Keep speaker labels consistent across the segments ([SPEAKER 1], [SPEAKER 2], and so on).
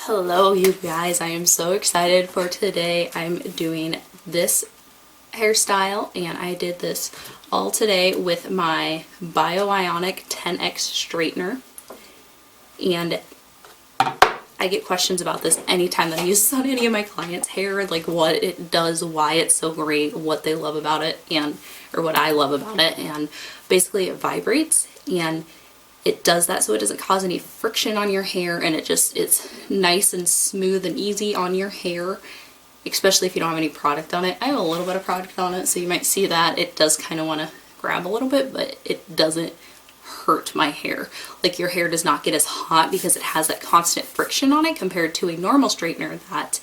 [SPEAKER 1] Hello you guys, I am so excited for today. I'm doing this hairstyle and I did this all today with my Bioionic 10X straightener, and I get questions about this anytime that I use this on any of my clients' hair, like what it does, why it's so great, what they love about it, or what I love about it. And basically it vibrates and it does that so it doesn't cause any friction on your hair, and it's nice and smooth and easy on your hair, especially if you don't have any product on it. I have a little bit of product on it, so you might see that it does kind of want to grab a little bit, but it doesn't hurt my hair. Like, your hair does not get as hot because it has that constant friction on it compared to a normal straightener that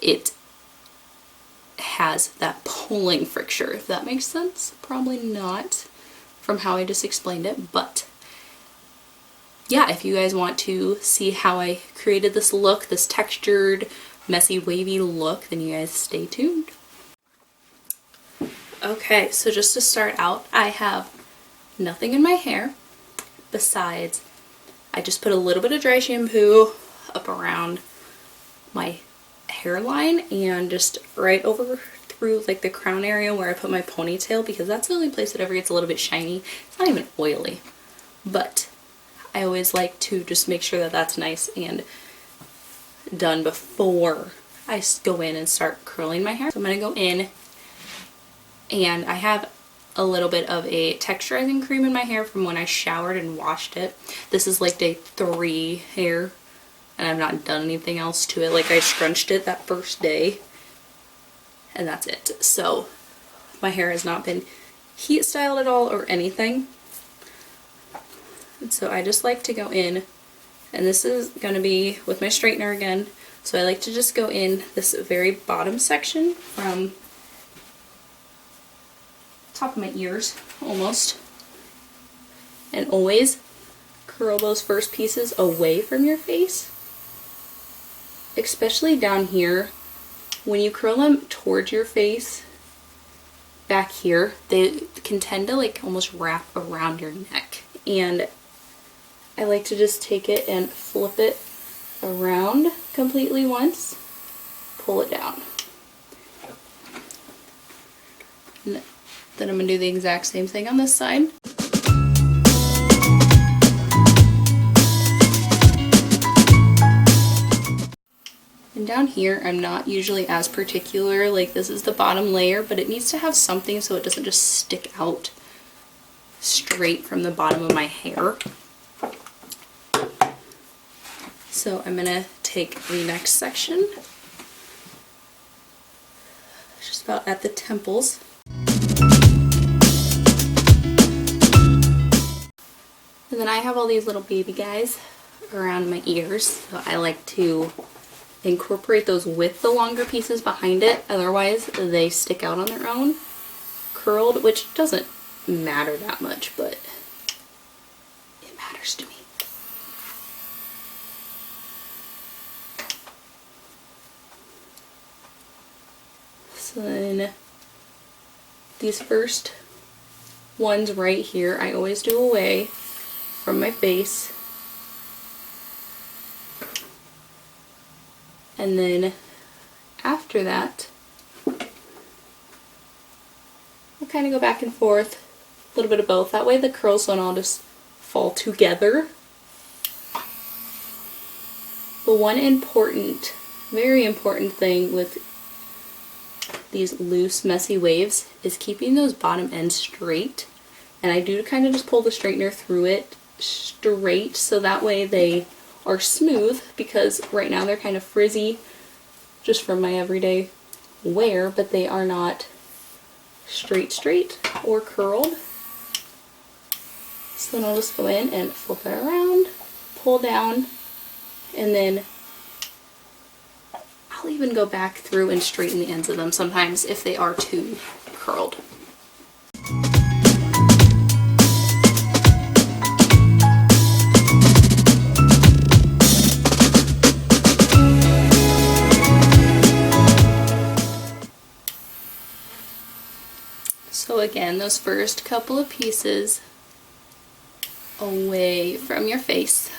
[SPEAKER 1] it has that pulling friction, if that makes sense. Probably not from how I just explained it, but yeah, if you guys want to see how I created this look, this textured, messy, wavy look, then you guys stay tuned. Okay, so just to start out, I have nothing in my hair besides I just put a little bit of dry shampoo up around my hairline and just right over through like the crown area where I put my ponytail, because that's the only place that ever gets a little bit shiny. It's not even oily, but I always like to just make sure that that's nice and done before I go in and start curling my hair. So I'm going to go in, and I have a little bit of a texturizing cream in my hair from when I showered and washed it. This is like day 3 hair, and I've not done anything else to it. Like, I scrunched it that first day, and that's it. So my hair has not been heat styled at all or anything. So I just like to go in, and this is going to be with my straightener again, so I like to just go in this very bottom section from top of my ears almost, and always curl those first pieces away from your face, especially down here. When you curl them towards your face back here, they can tend to like almost wrap around your neck, and I like to just take it and flip it around completely once, pull it down. And then I'm going to do the exact same thing on this side. And down here, I'm not usually as particular. Like, this is the bottom layer, but it needs to have something so it doesn't just stick out straight from the bottom of my hair. So I'm going to take the next section, just about at the temples. And then I have all these little baby guys around my ears, so I like to incorporate those with the longer pieces behind it, otherwise they stick out on their own curled, which doesn't matter that much, but it matters to me. So then these first ones right here, I always do away from my face. And then after that, I'll kind of go back and forth, a little bit of both. That way the curls don't all just fall together. But one important, very important thing with these loose, messy waves is keeping those bottom ends straight. And I do kind of just pull the straightener through it straight, so that way they are smooth, because right now they're kind of frizzy just from my everyday wear, but they are not straight or curled. So then I'll just go in and flip it around, pull down, and then I'll even go back through and straighten the ends of them sometimes if they are too curled. So again, those first couple of pieces away from your face.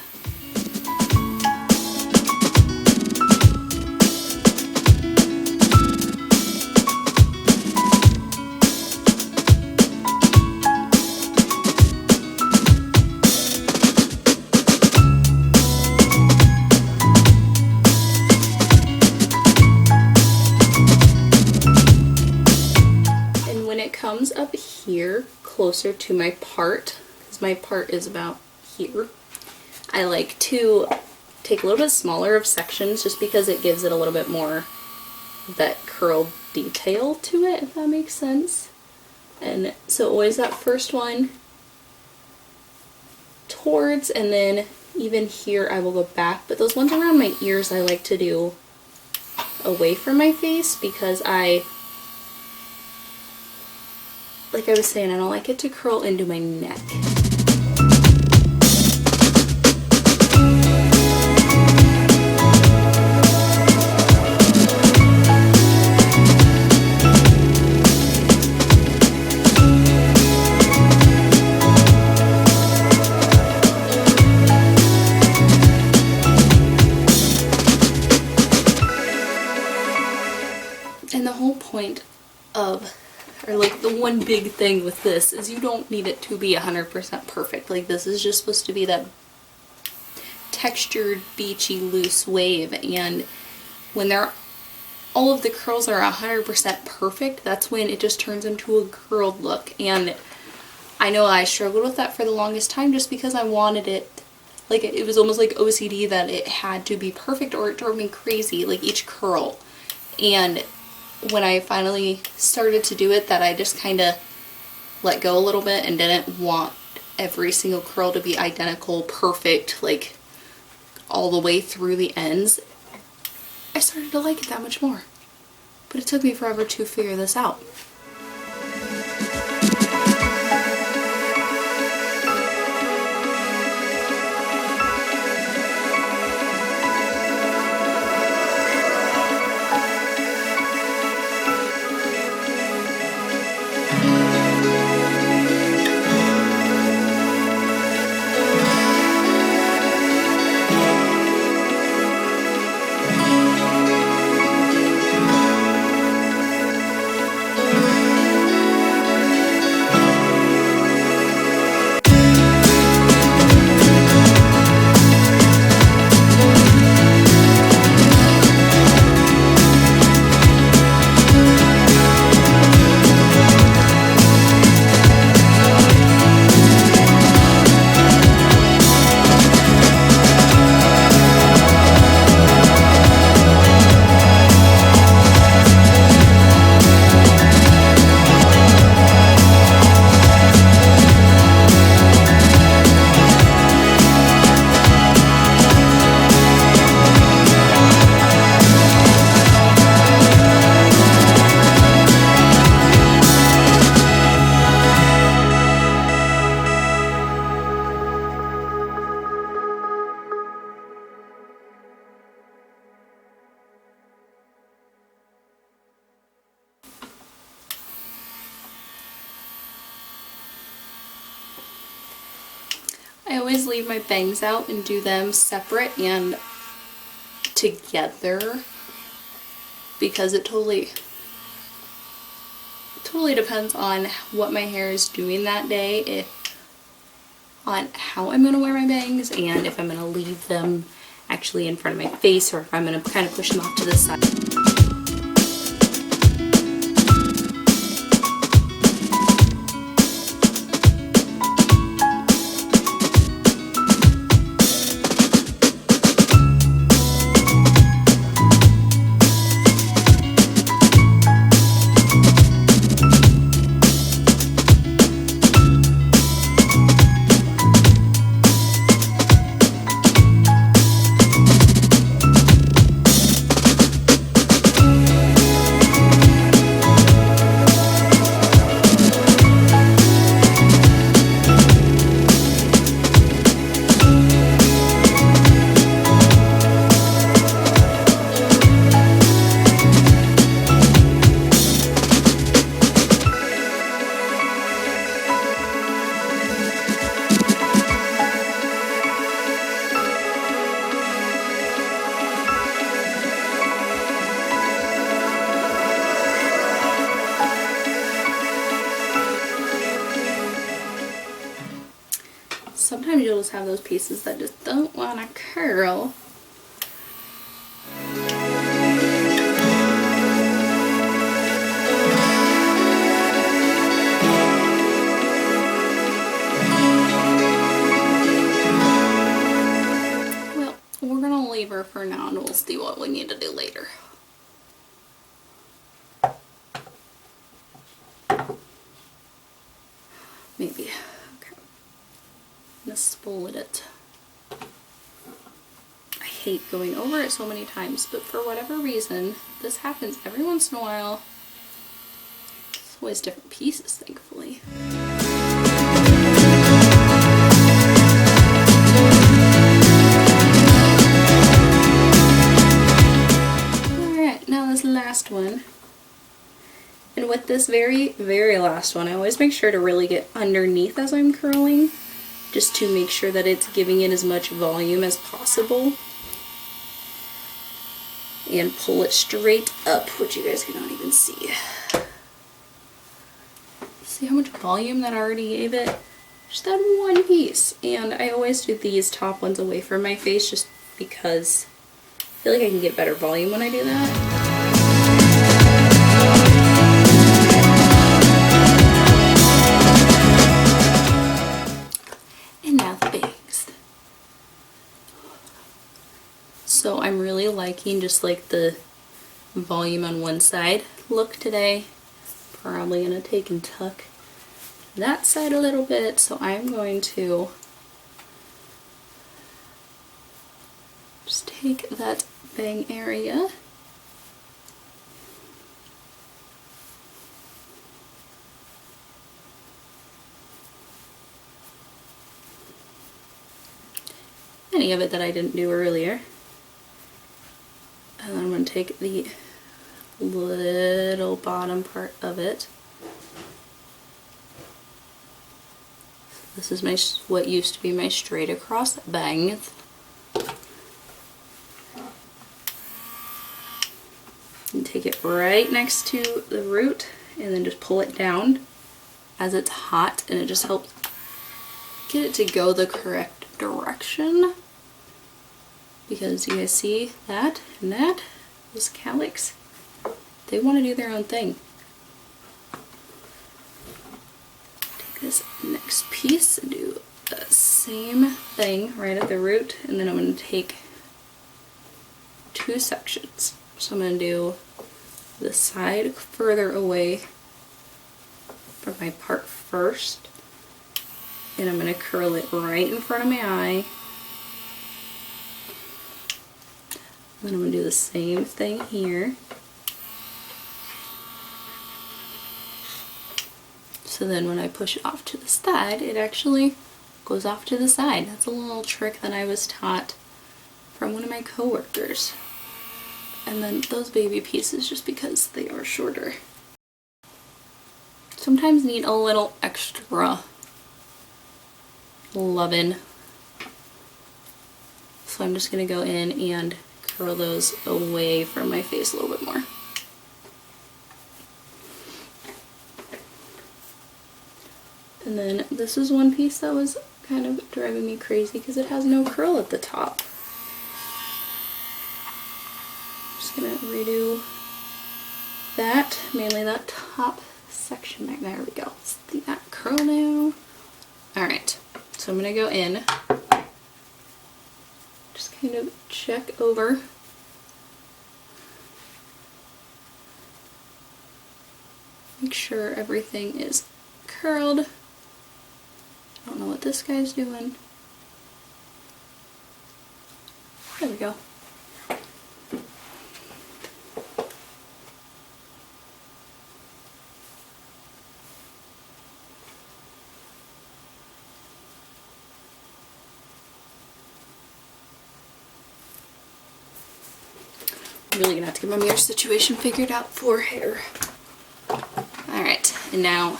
[SPEAKER 1] here closer to my part, because my part is about here. I like to take a little bit smaller of sections just because it gives it a little bit more that curl detail to it, if that makes sense. And so always that first one towards, and then even here I will go back, but those ones around my ears I like to do away from my face because like I was saying, I don't like it to curl into my neck. And the whole point of, or like the one big thing with this is you don't need it to be 100% perfect. Like this is just supposed to be that textured, beachy, loose wave, and when all of the curls are 100% perfect, that's when it just turns into a curled look. And I know I struggled with that for the longest time just because I wanted it, like it was almost like OCD that it had to be perfect or it drove me crazy, like each curl. And when I finally started to do it, that I just kind of let go a little bit and didn't want every single curl to be identical, perfect, like all the way through the ends, I started to like it that much more. But it took me forever to figure this out. I always leave my bangs out and do them separate and together because it totally depends on what my hair is doing that day, on how I'm going to wear my bangs, and if I'm going to leave them actually in front of my face or if I'm going to kind of push them off to the side. Sometimes you'll just have those pieces that just don't want to curl. over for now, and we'll see what we need to do later. Maybe. Okay. I'm gonna split it. I hate going over it so many times, but for whatever reason, this happens every once in a while. It's always different pieces, thankfully. Alright, now this last one. And with this very, very last one, I always make sure to really get underneath as I'm curling, just to make sure that it's giving it as much volume as possible. And pull it straight up, which you guys cannot even see. See how much volume that already gave it? Just that one piece. And I always do these top ones away from my face just because I feel like I can get better volume when I do that. And now the bangs. So I'm really liking just like the volume on one side look today. Probably gonna take and tuck that side a little bit, so I'm going to just take that bang area any of it that I didn't do earlier, and then I'm going to take the little bottom part of it. This is my what used to be my straight across bangs. And take it right next to the root and then just pull it down as it's hot, and it just helps get it to go the correct direction. Because you guys see that and that, those calyx, they want to do their own thing. Take this next piece and do the same thing right at the root, and then I'm going to take two sections. So I'm going to do the side further away from my part first, and I'm going to curl it right in front of my eye. Then I'm going to do the same thing here. So then when I push it off to the side, it actually goes off to the side. That's a little trick that I was taught from one of my coworkers. And then those baby pieces, just because they are shorter, sometimes need a little extra loving. So I'm just going to go in and curl those away from my face a little bit more. And then this is one piece that was kind of driving me crazy because it has no curl at the top. I'm just going to redo that, mainly that top section there. There we go. See that curl now? Alright, so I'm going to go in, just kind of check over. Make sure everything is curled. I don't know what this guy's doing. There we go. I'm really gonna have to get my mirror situation figured out for hair. Alright, and now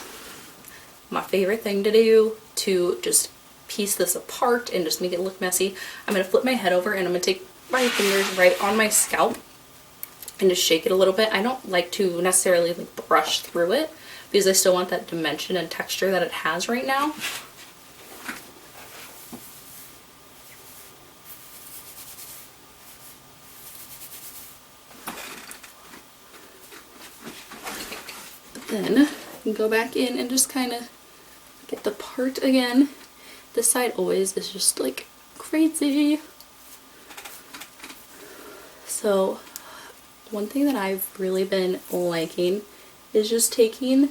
[SPEAKER 1] my favorite thing to do to just piece this apart and just make it look messy, I'm gonna flip my head over and I'm gonna take my fingers right on my scalp and just shake it a little bit. I don't like to necessarily like brush through it because I still want that dimension and texture that it has right now. Then you can go back in and just kind of get the part again. This side always is just like crazy. So one thing that I've really been liking is just taking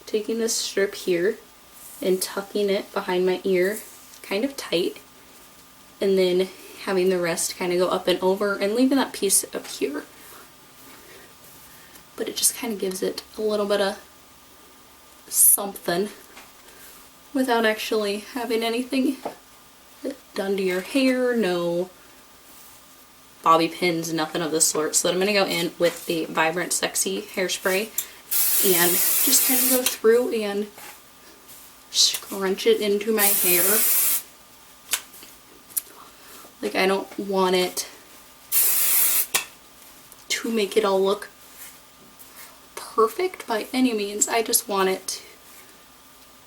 [SPEAKER 1] taking this strip here and tucking it behind my ear kind of tight, and then having the rest kind of go up and over and leaving that piece up here. But it just kind of gives it a little bit of something without actually having anything done to your hair, no bobby pins, nothing of the sort. So I'm going to go in with the Vibrant Sexy hairspray and just kind of go through and scrunch it into my hair. Like, I don't want it to make it all look perfect by any means. I just want it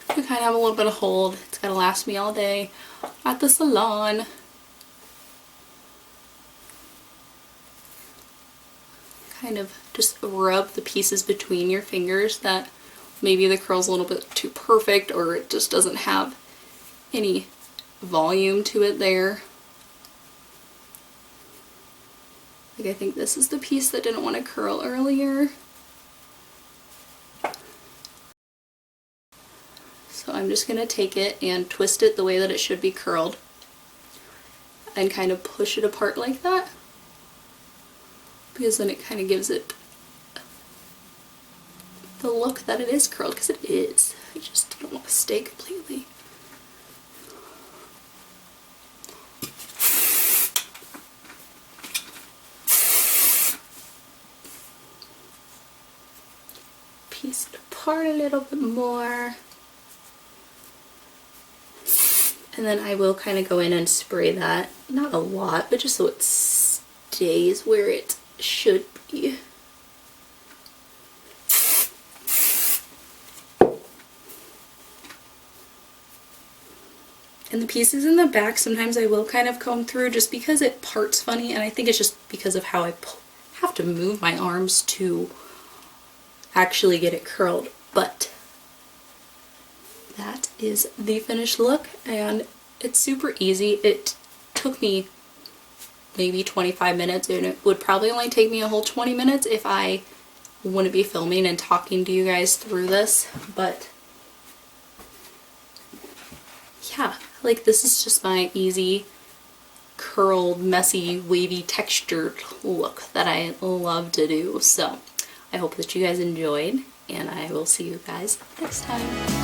[SPEAKER 1] to kind of have a little bit of hold. It's gotta last me all day at the salon. Kind of just rub the pieces between your fingers that maybe the curl's a little bit too perfect, or it just doesn't have any volume to it there. Like, I think this is the piece that didn't want to curl earlier. So I'm just going to take it and twist it the way that it should be curled and kind of push it apart like that, because then it kind of gives it the look that it is curled, because it is. I just don't want to stay completely. Piece it apart a little bit more. And then I will kind of go in and spray that, not a lot, but just so it stays where it should be. And the pieces in the back, sometimes I will kind of comb through just because it parts funny, and I think it's just because of how I have to move my arms to actually get it curled. But that is the finished look, and it's super easy. It took me maybe 25 minutes, and it would probably only take me a whole 20 minutes if I wouldn't be filming and talking to you guys through this. But yeah, like, this is just my easy, curled, messy, wavy, textured look that I love to do. So I hope that you guys enjoyed, and I will see you guys next time.